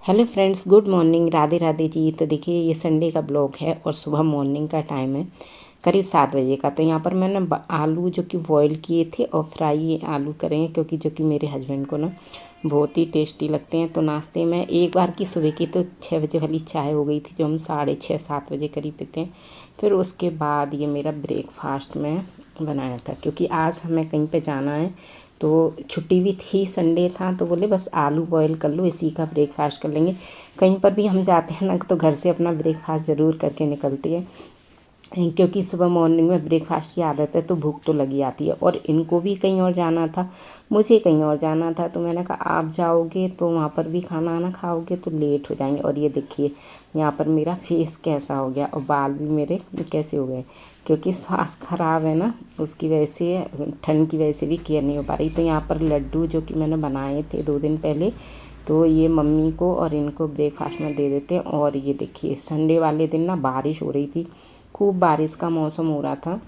Hello friends, good morning. Radhe Radhe ji. तो देखिए, ये संडे का ब्लॉग है और सुबह मॉर्निंग का टाइम है, करीब 7 बजे का। तो यहाँ पर मैंने आलू जो कि बॉईल किए थे और फ्राई आलू करें, क्योंकि जो कि मेरे हस्बैंड को ना बहुत ही टेस्टी लगते हैं। तो नाश्ते में एक बार की सुबह की तो 6 बजे वाली चाय हो गई थी, जो हम 6:30-7 बजे करीब पीते हैं। फिर उसके बाद ये मेरा ब्रेकफास्ट में बनाया था, क्योंकि आज हमें कहीं पे जाना है। तो छुट्टी भी थी, संडे था, तो बोले बस आलू बॉयल कर लो, इसी का ब्रेकफास्ट कर लेंगे। कहीं पर भी हम जाते हैं ना, तो घर से अपना ब्रेकफास्ट ज़रूर करके निकलते हैं, क्योंकि सुबह मॉर्निंग में ब्रेकफास्ट की आदत है, तो भूख तो लगी आती है। और इनको भी कहीं और जाना था, मुझे कहीं और जाना था। तो मैंने कहा आप जाओगे तो वहाँ पर भी खाना ना खाओगे तो लेट हो जाएंगे। और ये देखिए यहाँ पर मेरा फेस कैसा हो गया और बाल भी मेरे कैसे हो गए, क्योंकि स्वास्थ्य ख़राब है ना, उसकी वजह से, ठंड की वजह से भी केयर नहीं हो पा रही। तो यहाँ पर लड्डू जो कि मैंने बनाए थे 2 दिन पहले, तो ये मम्मी को और इनको ब्रेकफास्ट में दे देते हैं। और ये देखिए, संडे वाले दिन ना बारिश हो रही थी, खूब बारिश का मौसम हो रहा था।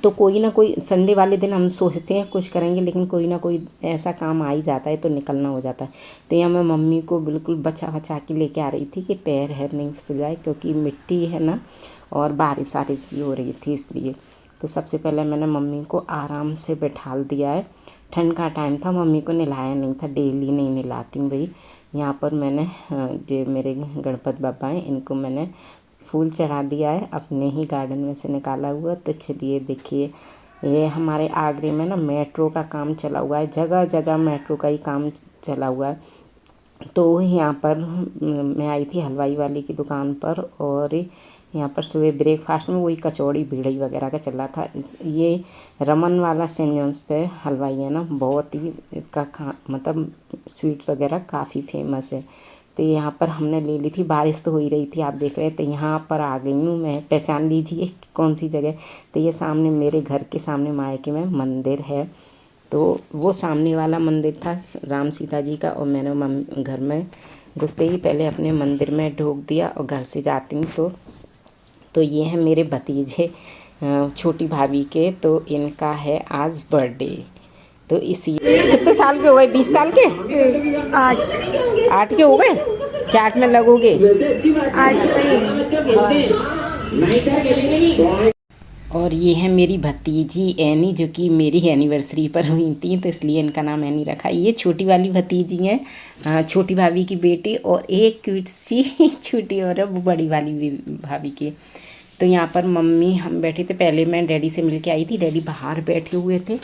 तो कोई ना कोई संडे वाले दिन हम सोचते हैं कुछ करेंगे, लेकिन कोई ना कोई ऐसा काम आ ही जाता है, तो निकलना हो जाता है। तो यहाँ मैं मम्मी को बिल्कुल बचा बचा के लेके आ रही थी कि पैर है नहीं फिसल जाए, क्योंकि मिट्टी है ना और बारिश हो रही थी, इसलिए। तो सबसे पहले मैंने मम्मी को आराम से बैठाल दिया है। ठंड का टाइम था, मम्मी को नहलाया नहीं था, डेली नहीं नहलाती हूँ भाई। यहाँ पर मैंने जो मेरे गणपति बाबा हैं, इनको मैंने फूल चढ़ा दिया है, अपने ही गार्डन में से निकाला हुआ। तो चलिए देखिए, ये हमारे आगरे में ना मेट्रो का काम चला हुआ है, जगह जगह मेट्रो का ही काम चला हुआ है। तो यहाँ पर मैं आई थी हलवाई वाले की दुकान पर, और यहाँ पर सुबह ब्रेकफास्ट में वही कचौड़ी भिड़ई वगैरह का चल रहा था। ये रमन वाला सेंट जॉन्स पे हलवाई है ना, बहुत ही इसका मतलब स्वीट वगैरह काफ़ी फेमस है। तो यहाँ पर हमने ले ली थी, बारिश तो हो ही रही थी, आप देख रहे हैं। तो यहाँ पर आ गई हूँ मैं, पहचान लीजिए कौन सी जगह। तो ये सामने मेरे घर के सामने मायके में मंदिर है। तो वो सामने वाला मंदिर था राम सीता जी का, और मैंने घर में घुसते ही पहले अपने मंदिर में ढोक दिया, और घर से जाती हूँ तो ये हैं मेरे भतीजे, छोटी भाभी के। तो इनका है आज बर्थडे। तो इसी कितने साल के हो गए? 20 साल के? 8 के हो गए क्या? 8 में लगोगे? 8 में। और ये है मेरी भतीजी एनी, जो कि मेरी एनिवर्सरी पर हुई थी, तो इसलिए इनका नाम एनी रखा। ये छोटी वाली भतीजी हैं, छोटी भाभी की बेटी, और एक क्यूट सी छोटी और है वो बड़ी वाली भाभी की। तो यहाँ पर मम्मी हम बैठे थे, पहले मैं डैडी से मिल के आई थी, डैडी बाहर बैठे हुए थे।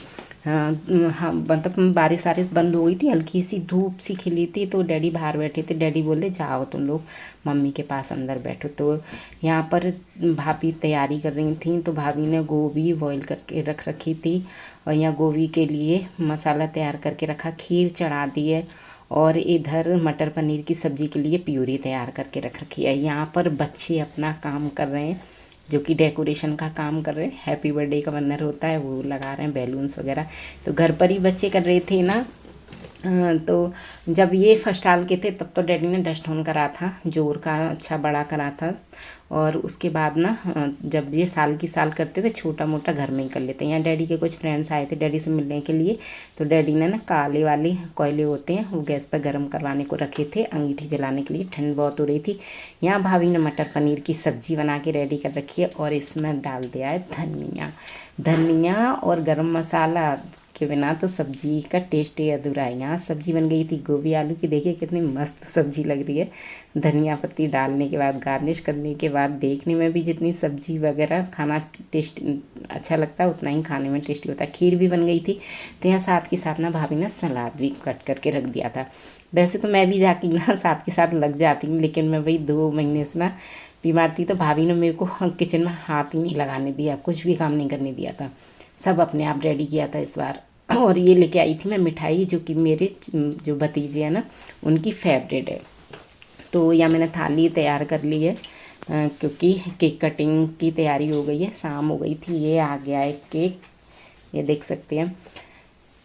हाँ हाँ, मतलब बारिश वारिश बंद हो गई थी, हल्की सी धूप सी खिली थी, तो डैडी बाहर बैठे थे। डैडी बोले जाओ तुम लोग मम्मी के पास अंदर बैठो। तो यहाँ पर भाभी तैयारी कर रही थी, तो भाभी ने गोभी बॉईल करके रख रखी थी, और यहाँ गोभी के लिए मसाला तैयार करके रखा, खीर चढ़ा दी है, और इधर मटर पनीर की सब्ज़ी के लिए प्यूरी तैयार करके रख रखी है। यहाँ पर बच्चे अपना काम कर रहे हैं, जो कि डेकोरेशन का काम कर रहे हैं। हैप्पी बर्थडे का बैनर होता है, वो लगा रहे हैं, बैलून्स वगैरह। तो घर पर ही बच्चे कर रहे थे ना। तो जब ये फर्स्ट साल के थे तब तो डैडी ने डस्ट ऑन करा था, जोर का अच्छा बड़ा करा था। और उसके बाद ना जब ये साल की साल करते थे, छोटा मोटा घर में ही कर लेते हैं। यहाँ डैडी के कुछ फ्रेंड्स आए थे डैडी से मिलने के लिए, तो डैडी ने ना काले वाले कोयले होते हैं, वो गैस पर गर्म करवाने को रखे थे, अंगीठी जलाने के लिए। ठंड बहुत हो रही थी। यहाँ भाभी ने मटर पनीर की सब्जी बना के रेडी कर रखी है, और इसमें डाल दिया है धनिया और गरम मसाला के बिना तो सब्जी का टेस्ट ही अधूरा है। यहाँ सब्जी बन गई थी गोभी आलू की, देखिए कितनी मस्त सब्जी लग रही है। धनिया पत्ती डालने के बाद, गार्निश करने के बाद, देखने में भी जितनी सब्जी वगैरह खाना टेस्ट अच्छा लगता है, उतना ही खाने में टेस्टी होता है। खीर भी बन गई थी। तो यहाँ साथ के साथ ना भाभी ने सलाद भी कट करके रख दिया था। वैसे तो मैं भी जाके ना साथ के साथ लग जाती हूँ, लेकिन मैं वही 2 महीने से ना बीमार थी, तो भाभी ने मेरे को किचन में हाथ ही नहीं लगाने दिया, कुछ भी काम नहीं करने दिया था, सब अपने आप रेडी किया था इस बार। और ये लेके आई थी मैं मिठाई, जो कि मेरे जो भतीजे हैं ना उनकी फेवरेट है। तो यहाँ मैंने थाली तैयार कर ली है, क्योंकि केक कटिंग की तैयारी हो गई है, शाम हो गई थी। ये आ गया है केक, ये देख सकते हैं।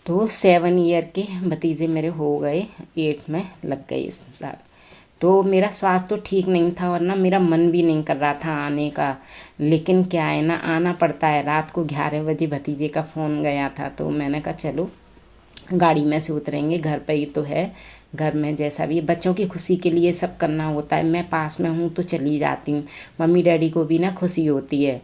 तो 7 ईयर के भतीजे मेरे हो गए, 8 में लग गए इस साल। तो मेरा स्वास्थ्य तो ठीक नहीं था, और ना मेरा मन भी नहीं कर रहा था आने का, लेकिन क्या है ना, आना पड़ता है। रात को 11 बजे भतीजे का फ़ोन गया था, तो मैंने कहा चलो गाड़ी में से उतरेंगे, घर पे ही तो है, घर में जैसा भी बच्चों की खुशी के लिए सब करना होता है। मैं पास में हूँ तो चली जाती हूँ, मम्मी डैडी को भी ना खुशी होती है।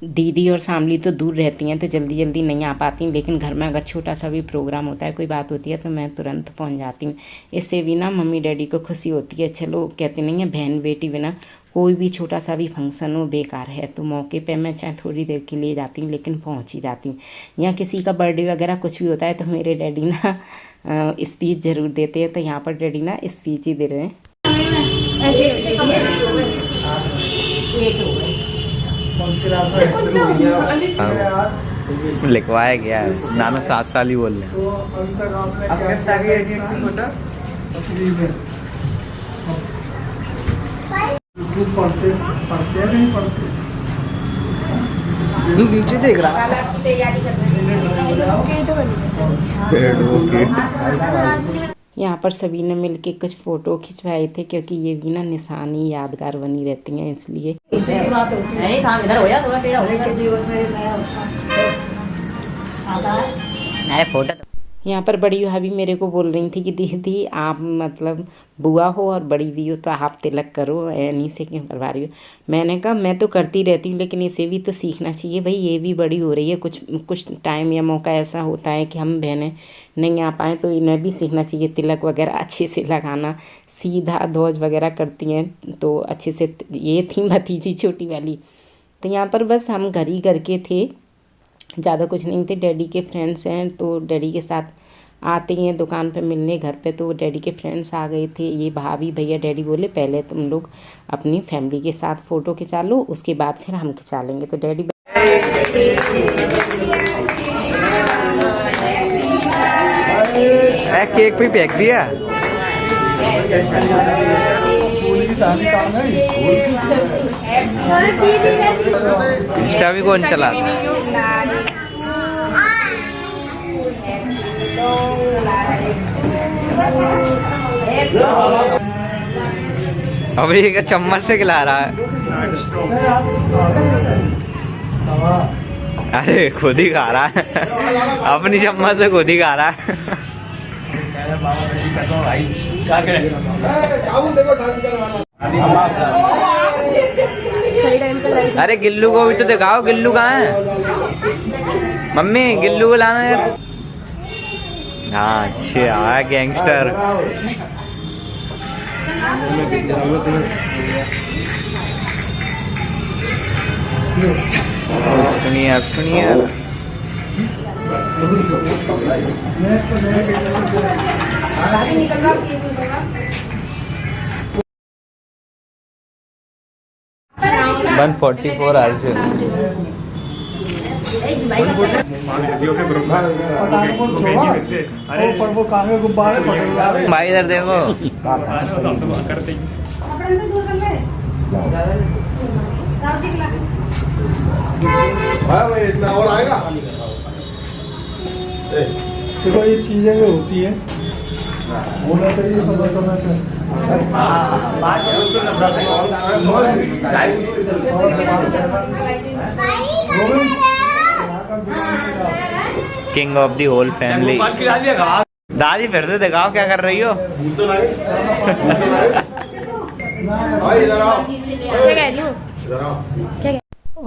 दीदी और शामली तो दूर रहती हैं तो जल्दी जल्दी नहीं आ पाती, लेकिन घर में अगर छोटा सा भी प्रोग्राम होता है, कोई बात होती है तो मैं तुरंत पहुंच जाती हूँ। इससे भी ना मम्मी डैडी को खुशी होती है। चलो कहते नहीं है बहन बेटी बिना कोई भी छोटा सा भी फंक्शन हो बेकार है, तो मौके पे मैं चाहे थोड़ी देर के लिए जाती हूँ लेकिन पहुँच ही जाती हूँ। या किसी का बर्थडे वगैरह कुछ भी होता है तो मेरे डैडी ना स्पीच ज़रूर देते हैं, तो यहाँ पर डैडी ना स्पीच ही दे रहे हैं। लिखवाया गया है, नाना 7 साल ही बोल रहे हैं। नीचे देख रहा यहाँ पर सभी ने मिलके कुछ फ़ोटो खिंचवाए थे, क्योंकि ये भी ना निशानी यादगार बनी रहती हैं, इसलिए। यहाँ पर बड़ी भाभी मेरे को बोल रही थी कि दीदी आप मतलब बुआ हो और बड़ी भी हो तो आप तिलक करो, इन्हीं से क्यों करवा रही हो। मैंने कहा मैं तो करती रहती हूँ, लेकिन इसे भी तो सीखना चाहिए भाई, ये भी बड़ी हो रही है। कुछ टाइम या मौका ऐसा होता है कि हम बहनें नहीं आ पाएँ, तो इन्हें भी सीखना चाहिए तिलक वगैरह अच्छे से लगाना। सीधा ध्वज वगैरह करती हैं तो अच्छे से। ये थी भतीजी छोटी वाली। तो यहाँ पर बस हम घर ही करके थे, ज़्यादा कुछ नहीं थे। डैडी के फ्रेंड्स हैं तो डैडी के साथ आते हैं दुकान पे मिलने घर पे, तो डैडी के फ्रेंड्स आ गए थे। ये भाभी भैया डैडी बोले पहले तुम लोग अपनी फैमिली के साथ फ़ोटो खिंचा लो, उसके बाद फिर हम खिंचा लेंगे। तो डैडी केक भी फेंक दिया। इंस्टा भी कौन चलाता? अब ये चम्मच से खिला रहा है। अरे खुद ही खा रहा है अपनी चम्मच से खुद ही खा रहा है। अरे गिल्लू को भी तो दिखाओ, गिल्लू कहाँ है? मम्मी गिल्लू को लाना है। हाँ अच्छा गैंगस्टर। सुनिए सुनिए। वन 44 आवर्स भाई इधर देखो। और आएगा देखो ये चीजें जो होती है होना चाहिए समय समय पे। King of the whole family. दादी फिर से दिखाओ क्या कर रही हो।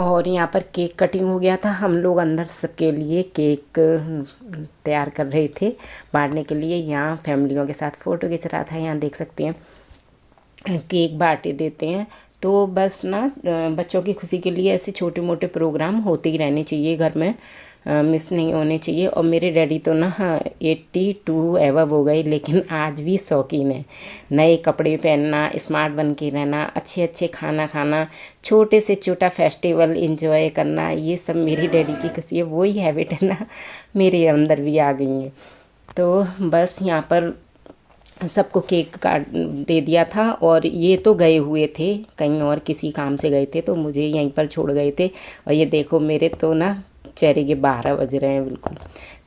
और यहाँ पर केक कटिंग हो गया था। हम लोग अंदर सबके लिए केक तैयार कर रहे थे बांटने के लिए। यहाँ फैमिलियों के साथ फ़ोटो खींच रहा था। यहाँ देख सकते हैं केक बांटे देते हैं। तो बस ना बच्चों की खुशी के लिए ऐसे छोटे मोटे प्रोग्राम होते ही रहने चाहिए घर में, मिस नहीं होने चाहिए। और मेरे डैडी तो ना 82 एवब हो गए, लेकिन आज भी शौकीन है नए कपड़े पहनना, स्मार्ट बन के रहना, अच्छे अच्छे खाना खाना, छोटे से छोटा फेस्टिवल एंजॉय करना। ये सब मेरी डैडी की खुशी है। वही हैबिट है ना मेरे अंदर भी आ गई है। तो बस यहाँ पर सबको केक काट दे दिया था। और ये तो गए हुए थे कहीं और किसी काम से गए थे, तो मुझे यहीं पर छोड़ गए थे। और ये देखो मेरे तो ना चेहरे के 12 बज रहे हैं बिल्कुल।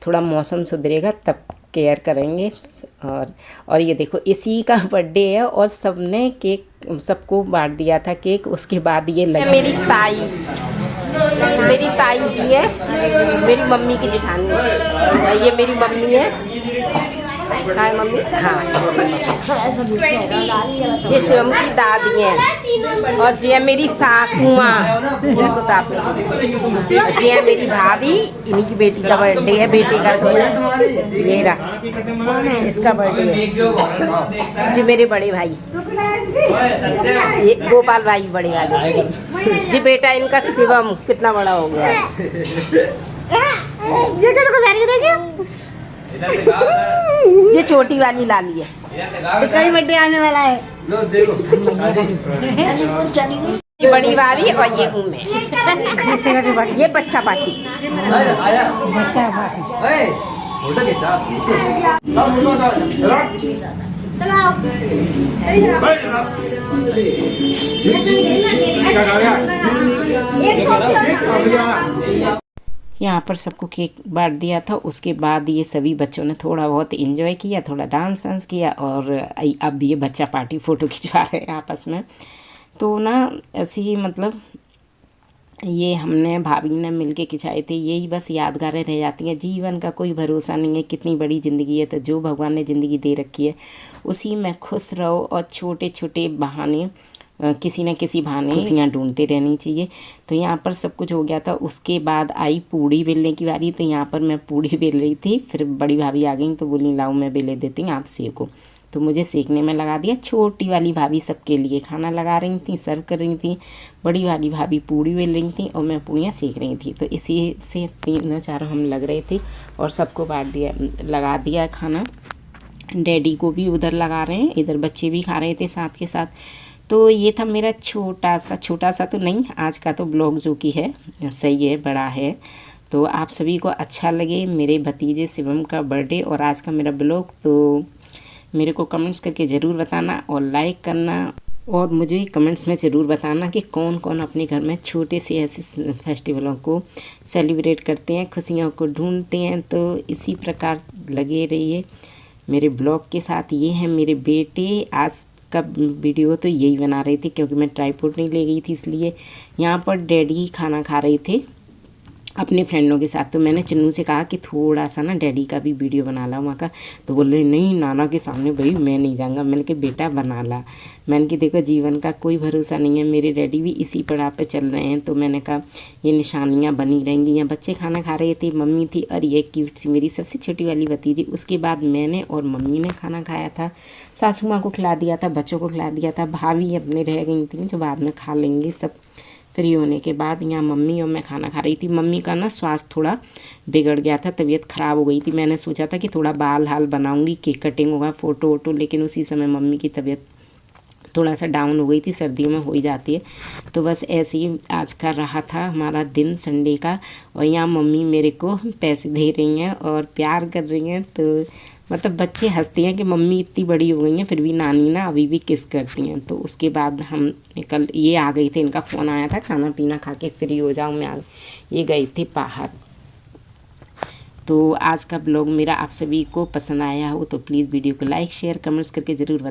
थोड़ा मौसम सुधरेगा तब केयर करेंगे। और ये देखो इसी का बर्थडे है और सबने केक सबको बांट दिया था केक। उसके बाद ये लगी मेरी ताई जी है, मेरी मम्मी की जेठानी। ये मेरी मम्मी है हाय मम्मी। हाँ ये शिवम की दादी है और ये मेरी सासू माँ, ये है मेरी भाभी, इन्हीं की बेटी का बर्थडे है, बेटे का ये रहा इसका बर्थडे है। जी मेरे बड़े भाई, ये गोपाल भाई बड़े वाले जी, बेटा इनका शिवम कितना बड़ा हो गया ये छोटी वाली लाली है, इसका भी बर्थडे आने वाला है। ये बड़ी भाभी और ये हूँ मैं, ये बच्चा पार्टी। यहाँ पर सबको केक बांट दिया था। उसके बाद ये सभी बच्चों ने थोड़ा बहुत एंजॉय किया, थोड़ा डांस वांस किया और अब ये बच्चा पार्टी फ़ोटो खिंचवा रहे हैं आपस में। तो ना ऐसे ही मतलब ये हमने भाभी ने मिलके खिंचाए थे। यही बस यादगारें रह जाती हैं। जीवन का कोई भरोसा नहीं है, कितनी बड़ी ज़िंदगी है, तो जो भगवान ने ज़िंदगी दे रखी है उसी में खुश रहो और छोटे छोटे बहाने किसी न किसी बहाने खुशियाँ ढूंढते रहनी चाहिए। तो यहाँ पर सब कुछ हो गया था। उसके बाद आई पूड़ी बेलने की बारी। तो यहाँ पर मैं पूड़ी बेल रही थी, फिर बड़ी भाभी आ गई तो बोली लाओ मैं बेले देती हूँ, आप सेको। तो मुझे सेकने में लगा दिया। छोटी वाली भाभी सबके लिए खाना लगा रही थी, सर्व कर रही थी। बड़ी वाली भाभी पूड़ी बेल रही थी और मैं पूड़ियाँ सेक रही थी। तो इसी से 3-4 हम लग रहे थे और सबको बांट दिया, लगा दिया खाना। डैडी को भी उधर लगा रहे हैं, इधर बच्चे भी खा रहे थे साथ के साथ। तो ये था मेरा छोटा सा तो नहीं, आज का तो ब्लॉग जो कि है सही है, बड़ा है। तो आप सभी को अच्छा लगे मेरे भतीजे शिवम का बर्थडे और आज का मेरा ब्लॉग, तो मेरे को कमेंट्स करके ज़रूर बताना और लाइक करना। और मुझे कमेंट्स में ज़रूर बताना कि कौन कौन अपने घर में छोटे से ऐसे फेस्टिवलों को सेलिब्रेट करते हैं, खुशियों को ढूंढते हैं। तो इसी प्रकार लगे रहिए मेरे ब्लॉग के साथ। ये है मेरे बेटे। आज का वीडियो तो यही बना रही थी क्योंकि मैं ट्राइपॉड नहीं ले गई थी, इसलिए। यहाँ पर डैडी खाना खा रहे थे अपने फ्रेंडों के साथ। तो मैंने चन्नू से कहा कि थोड़ा सा ना डैडी का भी वीडियो बना ला वहाँ का। तो बोल रहे नहीं नाना के सामने भाई मैं नहीं जाऊँगा। मैंने कहा बेटा बना ला। मैंने कि देखो जीवन का कोई भरोसा नहीं है, मेरे डैडी भी इसी पड़ाव पे चल रहे हैं। तो मैंने कहा ये निशानियाँ बनी रहेंगी। यहाँ बच्चे खाना खा रहे थे, मम्मी थी और ये क्यूट सी मेरी सबसे छोटी वाली भतीजी। उसके बाद मैंने और मम्मी ने खाना खाया था, सासू माँ को खिला दिया था, बच्चों को खिला दिया था। भाभी अपने रह गई थी जो बाद में खा लेंगे सब फ्री होने के बाद। यहाँ मम्मी और मैं खाना खा रही थी। मम्मी का ना स्वास्थ्य थोड़ा बिगड़ गया था, तबीयत ख़राब हो गई थी। मैंने सोचा था कि थोड़ा बाल हाल बनाऊंगी, केक कटिंग होगा, फ़ोटो वोटो, लेकिन उसी समय मम्मी की तबीयत थोड़ा सा डाउन हो गई थी। सर्दियों में हो ही जाती है। तो बस ऐसे ही आज का रहा था हमारा दिन संडे का। और यहाँ मम्मी मेरे को पैसे दे रही हैं और प्यार कर रही हैं। तो मतलब बच्चे हंसते हैं कि मम्मी इतनी बड़ी हो गई हैं फिर भी नानी ना अभी भी किस करती हैं। तो उसके बाद हम कल ये आ गई थी, इनका फ़ोन आया था खाना पीना खा के फ्री हो जाऊँ मैं, ये गए थे बाहर। तो आज का ब्लॉग मेरा आप सभी को पसंद आया हो तो प्लीज़ वीडियो को लाइक शेयर कमेंट्स करके ज़रूर बताएं।